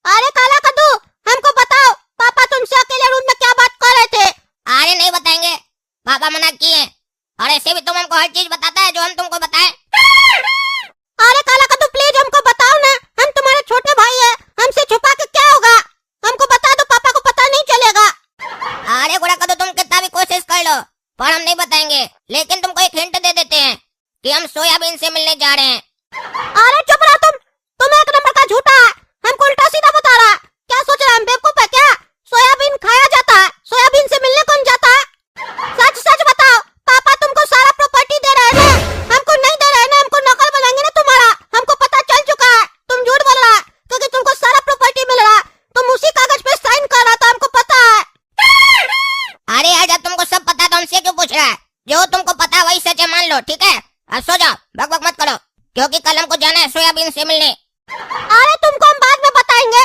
अरे काला कद्दू, हमको बताओ, पापा तुमसे अकेले रूम में क्या बात कर रहे थे? अरे नहीं बताएंगे, पापा मना किए हैं। और ऐसे भी तुम हमको हर चीज बताता है जो हम तुमको बताएं। अरे काला कद्दू प्लीज हमको बताओ ना, हम तुम्हारे छोटे भाई है, हमसे छुपा के क्या होगा? हमको बता दो, पापा को पता नहीं चलेगा। अरे गोरा कद्दू, तुम कितना भी कोशिश कर लो पर हम नहीं बताएंगे, लेकिन तुमको एक हिंट दे देते हैं कि हम सोयाबीन से मिलने जा रहे हैं। अरे चुप रहो तुम एक नंबर का झूठा है, हमको उल्टा सीधा बता रहा है। क्या सोच रहा है, हम बेवकूफ है क्या? सोयाबीन खाया जाता है, सोयाबीन से मिलने कौन जाता है? सच सच बताओ, पापा तुमको सारा प्रॉपर्टी दे रहे हैं ना? हमको नहीं दे रहे हैं ना, हमको नौकर बनाएंगे ना तुम्हारा। हमको पता चल चुका है, तुम झूठ बोल रहा है क्योंकि तुमको सारा प्रॉपर्टी मिल रहा है। तुम उसी कागज पे साइन कर रहा था, हमको पता है। अरे यार, जब तुमको सब पता है तो हमसे क्यों पूछ रहा है? जो तुमको पता है वही सच है, मान लो, ठीक है? अब सो जाओ, बकबक मत करो, क्योंकि कल हमको जाना है सोयाबीन से मिलने। अरे तुमको हम बाद में बताएंगे,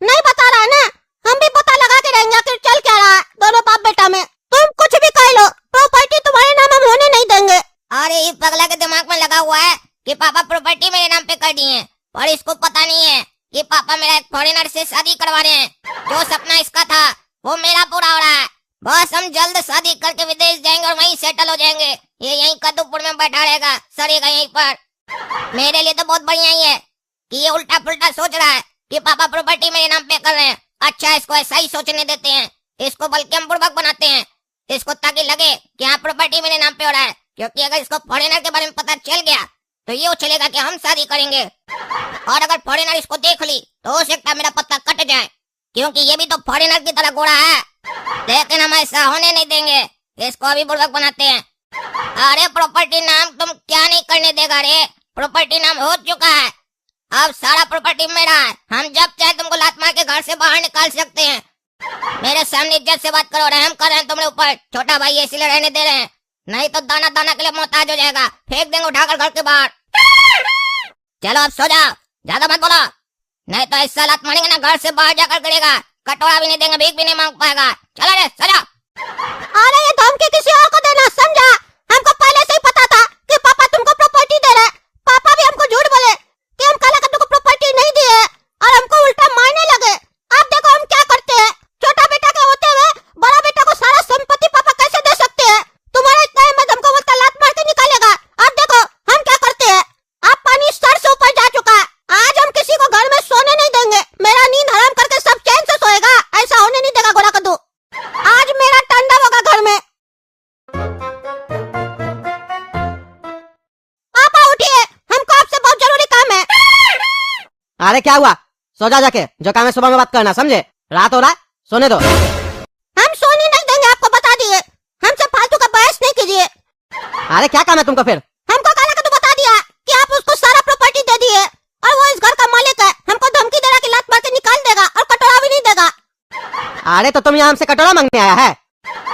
नहीं बता रहा है ना? हम भी पता लगा के रहेंगे आखिर चल क्या रहा है दोनों बाप बेटा में। तुम कुछ भी कह लो, प्रॉपर्टी तुम्हारे नाम हम होने नहीं देंगे। अरे ये पगला के दिमाग में लगा हुआ है कि पापा प्रॉपर्टी मेरे नाम पे कर दिए हैं, और इसको पता नहीं है कि पापा मेरा एक फॉरेनर से शादी करवा रहे हैं। जो सपना इसका था वो मेरा पूरा हो रहा है। बस हम जल्द शादी करके विदेश जाएंगे और वहीं सेटल हो जाएंगे। ये यहीं कद्दूपुर में बैठा रहेगा, सड़ेगा यहीं पर। मेरे लिए तो बहुत बढ़िया ही है कि ये उल्टा पुल्टा सोच रहा है कि पापा प्रॉपर्टी मेरे नाम पे कर रहे हैं। अच्छा, इसको ऐसा ही सोचने देते हैं, इसको बल्कि हम बुड़बक बनाते हैं इसको, ताकि लगे कि हाँ प्रॉपर्टी मेरे नाम पे हो रहा है। क्योंकि अगर इसको फॉरेनर के बारे में पता चल गया तो ये उछलेगा कि हम शादी करेंगे, और अगर फॉरेनर इसको देख ली तो हो सकता है मेरा पत्ता कट जाए, क्योंकि ये भी तो फॉरेनर की तरह गोरा है। लेकिन हम ऐसा होने नहीं देंगे, इसको अभी बुड़बक बनाते हैं। अरे प्रॉपर्टी नाम तुम क्या नहीं करने देगा रे? प्रॉपर्टी नाम हो चुका है, अब सारा प्रॉपर्टी मेरा है। हम जब चाहे तुमको लात मार के घर से बाहर निकाल सकते हैं। मेरे सामने इज्जत से बात करो, रहम कर रहे हैं तुम्हारे ऊपर। छोटा भाई है इसलिए रहने दे रहे हैं, नहीं तो दाना दाना के लिए मोहताज हो जाएगा, फेंक देंगे उठाकर घर के बाहर। चलो अब सो जाओ, ज्यादा मत बोलो, नहीं तो ऐसा लात मारेंगे ना घर से बाहर जाकर गिरेगा, कटोरा भी नहीं देंगे, भीख भी नहीं मांग पाएगा। चलो रे सो जाओ। अरे ये धमकी किसी और को देना, समझा? हमको पहले से ही पता था कि पापा तुमको प्रॉपर्टी दे रहे। पापा भी हमको झूठ बोले कि हम काला कद्दू को प्रॉपर्टी नहीं दी है, और हमको उल्टा मारने लगे। अब देखो हम क्या करते हैं। छोटा बेटा के होते हुए बड़ा बेटा को सारा संपत्ति पापा कैसे दे सकते हैं? तुम्हारा इतना हिम्मत, हमको बोलता लात मार के निकालेगा। अब देखो हम क्या करते हैं। अब पानी सर से ऊपर जा चुका है, आज हम किसी को घर में सोने नहीं देंगे। मेरा नींद हराम करके सब चैन से सोएगा, ऐसा होने नहीं देगा गोरा कद्दू। आज मेरा तांडव होगा घर में। पापा उठिए, हमको आपसे बहुत जरूरी काम है। अरे क्या हुआ? सो जा जाके, जो काम है सुबह में बात करना, समझे? रात हो रहा है, सोने दो। हम सोने नहीं देंगे, आपको बता दिए। हमसे फालतू का बहस नहीं कीजिए। अरे क्या काम है तुमको फिर? हमको काला कद्दू बता दिया कि आप उसको सारा प्रॉपर्टी दे दिए, और वो इस घर का मालिक है। हमको धमकी दे रहा कि लात मार के निकाल देगा और कटोरा भी नहीं देगा। अरे तो तुम यहाँ हमसे कटोरा मांगने आया है?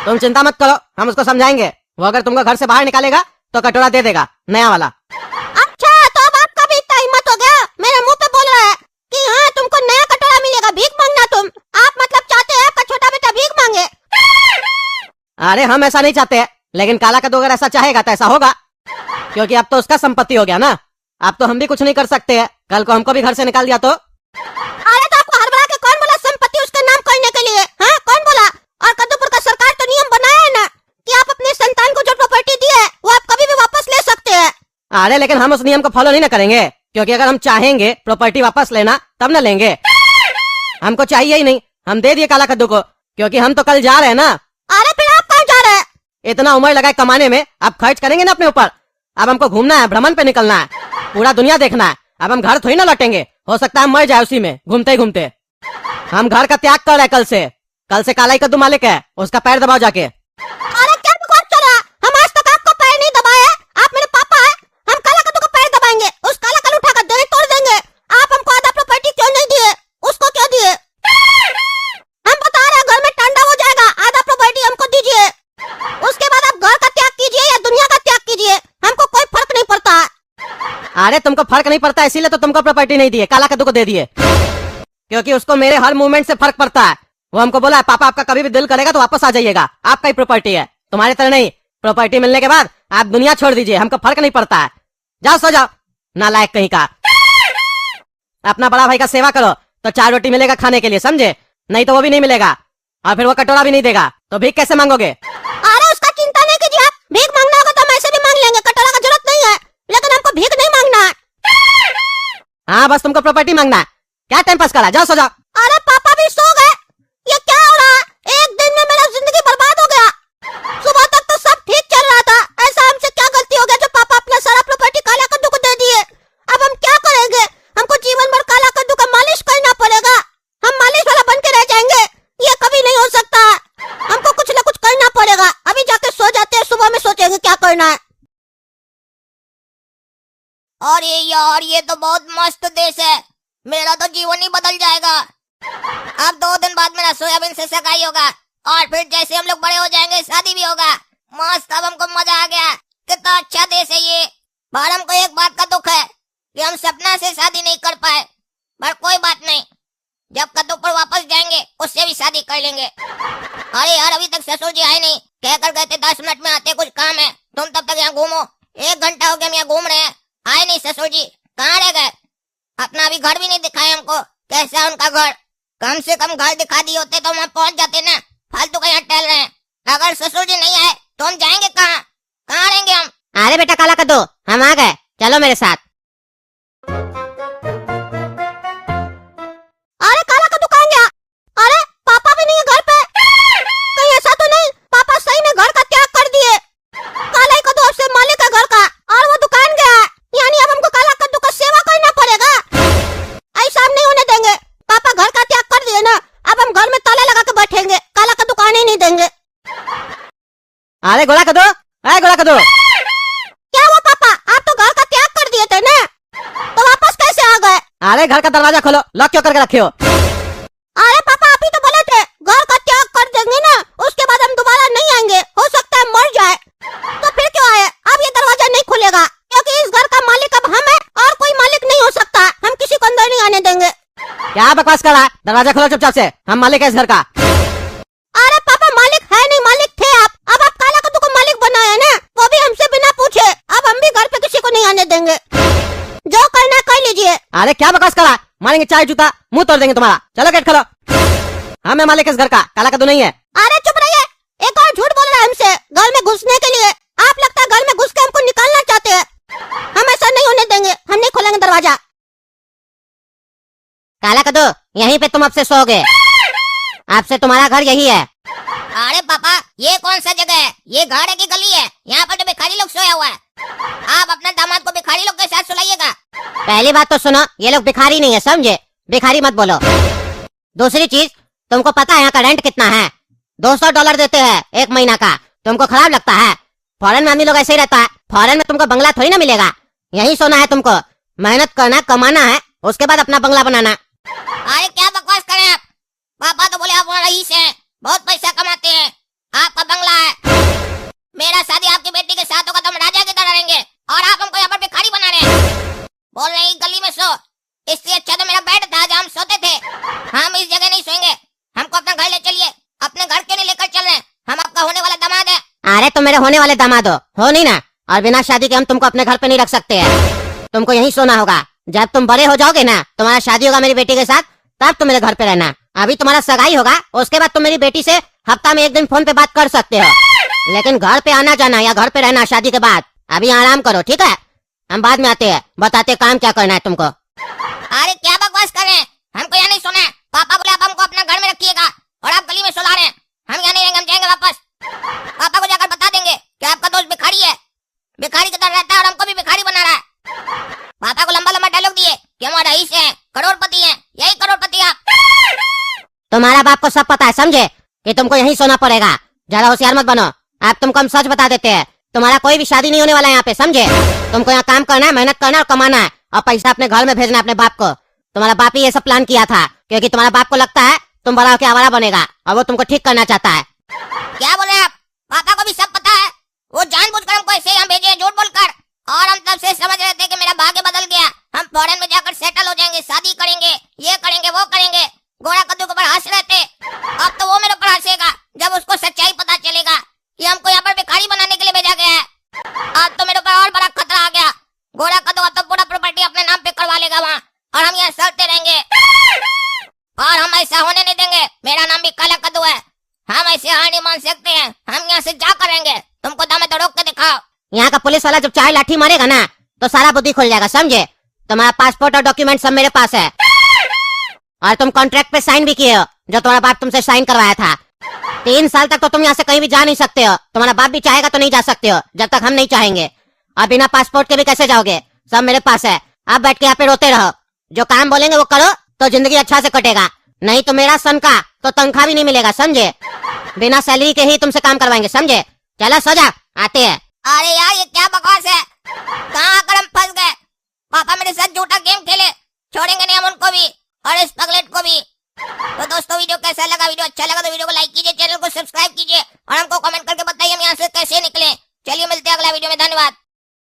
तुम चिंता मत करो, हम उसको समझाएंगे। वो अगर तुमको घर से बाहर निकालेगा तो कटोरा दे देगा, नया वाला। अच्छा, तो अब आपका भी इतना हिम्मत हो गया, मेरे मुंह पे बोल रहा है कि हाँ तुमको नया कटोरा मिलेगा, भीख मांगना तुम। आप मतलब चाहते हैं आपका छोटा बेटा भीख मांगे? अरे हम ऐसा नहीं चाहते हैं, लेकिन काला कद्दू अगर ऐसा चाहेगा तो ऐसा होगा, क्योंकि अब तो उसका संपत्ति हो गया ना। अब तो हम भी कुछ नहीं कर सकते हैं, कल को हमको भी घर से निकाल दिया तो। अरे तो आपको हड़बड़ा के कौन बोला संपत्ति उसके नाम करने के लिए? हाँ कौन बोला? और कद्दूपुर का सरकार तो नियम बनाया है ना कि आप अपने संतान को जो प्रॉपर्टी दी है वो आप कभी भी वापस ले सकते हैं। अरे लेकिन हम उस नियम को फॉलो नहीं ना करेंगे, क्योंकि अगर हम चाहेंगे प्रॉपर्टी वापस लेना तब ना लेंगे। हमको चाहिए ही नहीं, हम दे दिए काला कद्दू को, क्योंकि हम तो कल जा रहे हैं ना। अरे फिर आप कहाँ जा रहे हैं? इतना उम्र लगाए कमाने में, अब खर्च करेंगे ना अपने ऊपर। अब हमको घूमना है, भ्रमण पे निकलना है, पूरा दुनिया देखना है। अब हम घर थोड़ी ना लौटेंगे, हो सकता है मर जाए उसी में घूमते ही घूमते। हम घर का त्याग कर रहे हैं कल से काला ही कद्दू मालिक है, उसका पैर दबाओ जाके। अरे क्या बकवास चल रहा है? हम आज तक आपको पैर नहीं दबाए हैं, आप मेरे पापा हैं। हम काला कद्दू को पैर दबाएंगे, उस काला कल उठाकर दे तोड़ देंगे। आप हमको आधा प्रॉपर्टी क्यों नहीं दिए, उसको क्यों दिए? हम बता रहे हैं घर में टांडा हो जाएगा, आधा प्रॉपर्टी हमको दीजिए। उसके बाद आप घर का त्याग कीजिए या दुनिया का त्याग कीजिए, हमको कोई फर्क नहीं पड़ता है। अरे तुमको फर्क नहीं पड़ता, इसीलिए तो तुमको प्रॉपर्टी नहीं दिए, काला कद्दू को दे दिए, क्योंकि उसको मेरे हर मूवमेंट से फर्क पड़ता है। वो हमको बोला है पापा आपका कभी भी दिल करेगा तो वापस आ जाइएगा, आपका ही प्रॉपर्टी है, तुम्हारी तरह नहीं। प्रॉपर्टी मिलने के बाद आप दुनिया छोड़ दीजिए, हमको फर्क नहीं पड़ता है। जाओ सो जाओ, नालायक कहीं का। अपना बड़ा भाई का सेवा करो, तो 4 रोटी मिलेगा खाने के लिए, समझे? नहीं तो वो भी नहीं मिलेगा, और फिर वो कटोरा भी नहीं देगा, तो भीख कैसे मांगोगे? अरे उसका चिंता नहीं कीजिए आप, भीख मांगना होगा तो हम ऐसे भी मांग लेंगे, कटोरा का जरूरत नहीं है, लेकिन हमको भीख नहीं मांगना है। हाँ, बस तुमको प्रॉपर्टी मांगना है। क्या टाइम पास करा, जाओ सो जाओ। अरे पापा भी सो गए, ये क्या हो रहा है? एक दिन में मेरा जिंदगी बर्बाद हो गया। सुबह तक तो सब ठीक चल रहा था, ऐसा हमसे क्या गलती हो गया जो पापा अपना सारा प्रॉपर्टी काला कद्दू को दे दिए? अब हम क्या करेंगे? हमको जीवन भर काला कद्दू का मालिश करना पड़ेगा, हम मालिश वाला बन के रह जाएंगे। ये कभी नहीं हो सकता, हमको कुछ न कुछ करना पड़ेगा। अभी जाके सो जाते हैं, सुबह में सोचेंगे क्या करना है। अरे यार, ये तो बहुत मस्त देश है, मेरा तो जीवन ही बदल जाएगा। अब 2 दिन बाद मेरा सोयाबीन से सगाई होगा, और फिर जैसे हम लोग बड़े हो जाएंगे शादी भी होगा। मस्त, अब हमको मजा आ गया। कितना अच्छा देश है ये। पर हमको एक बात का दुख है कि हम सपना से शादी नहीं कर पाए, पर कोई बात नहीं, जब कद्दू पर वापस जाएंगे उससे भी शादी कर लेंगे। अरे यार, अभी तक ससुर जी आए नहीं, कहकर गए थे 10 मिनट में आते, कुछ काम है, तुम तब तक यहाँ घूमो। 1 घंटा हो गया हम यहाँ घूम रहे हैं, आए नहीं ससुर जी, कहाँ रह गए? अपना अभी घर भी नहीं दिखाए हमको, कैसा है उनका घर? कम से कम घर दिखा दिए होते तो हम पहुंच जाते ना, फालतू का यहाँ टहल रहे हैं। अगर ससुर जी नहीं आए तो हम जाएंगे कहाँ? कहाँ रहेंगे हम? अरे बेटा काला कद्दू, हम आ गए, चलो मेरे साथ। अरे काला कद्दू कहाँ गया? अरे पापा भी नहीं है घर पे, कहीं ऐसा तो नहीं पापा सही में घर का त्याग कर दिए? काला कद्दू अब से मालिक है घर का, और वो दुकान गया है, यानी अब हमको काला कद्दू का सेवा करना पड़ेगा। ऐसा हम नहीं होने देंगे, पापा घर का त्याग कर दिए ना, अब हम घर में ताला लगा के बैठेंगे, काला कद्दू को आने ही नहीं देंगे। अरे गोला कद्दू, अरे गोला कद्दू, क्या हुआ पापा, आप तो घर का त्याग कर दिए थे ना, तो वापस कैसे आ गए? अरे घर का दरवाजा खोलो, लॉक क्यों करके रखे हो? अरे पापा आप ही तो बोले थे घर का त्याग कर देंगे ना, उसके बाद हम दोबारा नहीं आएंगे, हो सकता है मर जाए, तो फिर क्यों आए? अब ये दरवाजा नहीं खुलेगा, क्योंकि इस घर का मालिक अब हम है, और कोई मालिक नहीं हो सकता, हम किसी को अंदर नहीं आने देंगे। क्या बकवास कर रहा है? दरवाजा खोलो चुपचाप से, हम मालिक है इस घर का। अरे पापा मालिक है नहीं, मालिक थे आप, अब आप काला कद्दू को मालिक बनाया ना, वो भी हमसे बिना पूछे, अब हम भी घर पे किसी को नहीं आने देंगे, जो करना कर लीजिए। अरे क्या बकवास कर रहा है? मारेंगे चाय जूता, मुंह तोड़ देंगे तुम्हारा। चलो गेट खोलो, हम है मालिक इस घर का, काला कद्दू नहीं है। अरे चुप रहिए, एक और झूठ बोल रहा है हमसे घर में घुसने के लिए। आप लगता है घर में घुस के हमको निकालना चाहते हैं, हम ऐसा नहीं होने देंगे, हम नहीं खोलेंगे दरवाजा। काला कद्दू, यहीं पे तुम अब से सोओगे, अब से तुम्हारा घर यही है। अरे पापा, ये कौन सा जगह है? ये घर है कि गली है? यहाँ पर तो भिखारी लोग सोया हुआ है, आप अपना दामाद को भिखारी लोग के साथ सुलाइएगा। पहली बात तो सुनो, ये लोग भिखारी नहीं है, समझे? भिखारी मत बोलो। दूसरी चीज, तुमको पता है यहाँ का रेंट कितना है? $200 देते हैं 1 महीना का। तुमको खराब लगता है? फॉरेन में आदमी लोग ऐसे ही रहता है, फॉरेन में तुमको बंगला थोड़ी ना मिलेगा, यही सोना है तुमको, मेहनत करना, कमाना है, उसके बाद अपना बंगला बनाना। अरे क्या बकवास करें आप? पापा तो बोले आप वहाँ रईस हैं, बहुत पैसा कमाते हैं, आपका बंगला है। मेरा शादी आपकी बेटी के साथ होगा तो हम राजा की तरह रहेंगे, और आप हमको यहाँ पर भिखारी बना रहे हैं। बोल रहे हैं गली में सो, इससे अच्छा तो मेरा बेड था जहाँ हम सोते थे। हम इस जगह नहीं सोएंगे, हमको अपना घर ले चलिए। अपने घर क्यों नहीं लेकर चल रहे हैं? हम आपका होने वाला दामाद है। अरे तुम मेरे होने वाले दामाद हो नहीं ना, और बिना शादी के हम तुमको अपने घर पे नहीं रख सकते हैं, तुमको यहीं सोना होगा। जब तुम बड़े हो जाओगे ना, तुम्हारा शादी होगा मेरी बेटी के साथ, तब तुम मेरे घर पे रहना। अभी तुम्हारा सगाई होगा, उसके बाद तुम मेरी बेटी से हफ्ता में 1 दिन फोन पे बात कर सकते हो, लेकिन घर पे आना जाना या घर पे रहना शादी के बाद। अभी आराम करो, ठीक है? हम बाद में आते हैं, बताते काम क्या करना है तुमको। अरे क्या बकवास कर रहे हैं? हमको यहाँ नहीं सोना है। पापा बोले आप हमको अपना घर में रखिएगा, और आप गली में सुला रहे हैं। हम यहाँ नहीं रहेंगे, हम जाएंगे वापस। पापा को जाकर बता देंगे कि आपका दोस्त भिखारी है, भिखारी की तरह रहता है और हमको भी भिखारी बना रहा है। पापा को लंबा लंबा डायलॉग दिए कि हम रईस हैं, करोड़पति हैं, यही करोड़पति आप। तुम्हारा बाप को सब पता है, समझे, कि तुमको यहीं सोना पड़ेगा। ज्यादा होशियार मत बनो, आप तुमको हम सच बता देते हैं, तुम्हारा कोई भी शादी नहीं होने वाला है यहाँ पे, समझे? तुमको यहाँ काम करना है, मेहनत करना और कमाना है, और पैसा अपने घर में भेजना अपने बाप को। तुम्हारा बाप ही ये सब प्लान किया था, क्योंकि तुम्हारा बाप को लगता है तुम बड़ा होकर आवारा बनेगा, और वो तुमको ठीक करना चाहता है। क्या बोल रहे हैं आप? पापा को भी सब पता है, वो जानबूझकर हमको ऐसे यहाँ भेजे झूठ बोलकर, और हम तब से समझ रहे थे कि मेरा भाग्य बदल गया, हम फॉरेन में जाकर सेटल हो जाएंगे, शादी करेंगे, ये करेंगे वो करेंगे। गोरा कद्दू के ऊपर हंस रहे थे, अब तो वो मेरे ऊपर हंसेगा जब उसको सच्चाई पता चलेगा कि हमको यहाँ पर भिखारी बनाने के लिए भेजा गया है। अब तो मेरे ऊपर और बड़ा खतरा आ गया। गोरा कद्दू अब तो पूरा प्रॉपर्टी अपने नाम पे करवा लेगा वहाँ, और हम यहाँ सड़ते रहेंगे। हम ऐसे हार नहीं मान सकते हैं। हम यहाँ से जा करेंगे, तुमको दम है तो रोक के दिखाओ। यहाँ का पुलिस वाला जब चाहे लाठी मारेगा ना तो सारा बुद्धि खुल जाएगा, समझे? तुम्हारा पासपोर्ट और डॉक्यूमेंट सब मेरे पास है, और तुम कॉन्ट्रैक्ट पे साइन भी किए हो जो तुम्हारा बाप तुमसे साइन करवाया था। 3 साल तक तो तुम यहाँ से कहीं भी जा नहीं सकते हो। तुम्हारा बाप भी चाहेगा तो नहीं जा सकते हो जब तक हम नहीं चाहेंगे। और बिना पासपोर्ट के भी कैसे जाओगे? सब मेरे पास है। आप बैठ के यहाँ पे रोते रहो, जो काम बोलेंगे वो करो तो जिंदगी अच्छा से कटेगा, नहीं तो मेरा सन का तो तनख्वाह भी नहीं मिलेगा, समझे? बिना सैलरी के ही तुमसे काम करवाएंगे, समझे? चलो सो जा, आते हैं। अरे यार ये क्या बकवास है, कहाँ आकर हम फंस गए। पापा मेरे साथ झूठा गेम खेले, छोड़ेंगे नहीं हम उनको भी और इस पगलेट को भी। तो दोस्तों वीडियो कैसा लगा? वीडियो अच्छा लगा तो वीडियो को लाइक कीजिए, चैनल को सब्सक्राइब कीजिए और हमको